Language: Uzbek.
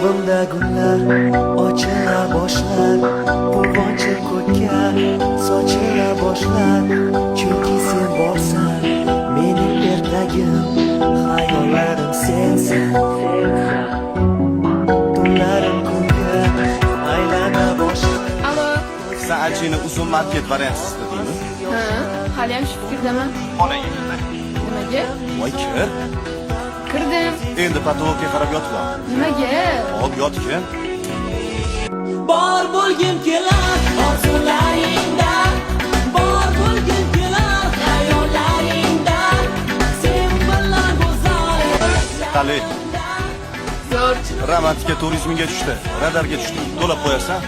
qalbimda gullar ochila boshlar, quvonchim ko'kka sochila boshlar. Chunki sen borsan, mening ertagim, hayollarim sensan. Tunlarim kunga aylana boshlar. Alo. Saatchini uzun market variant istedingmi? Ha, hali ham shu fikrdaman. Xonaga Nimaga? voy kir. Kirdim. Endi patologga qarab yotib ol. Nimaga? Hop yotgin. Bor bo'lgim kelar orzularingda, bor bo'lgim kelar xayollaringda, sen bilan go'zal. Qali, Zo'r. romantika turizmiga tushdi. Radarga tushdi. To'lab qo'yasan.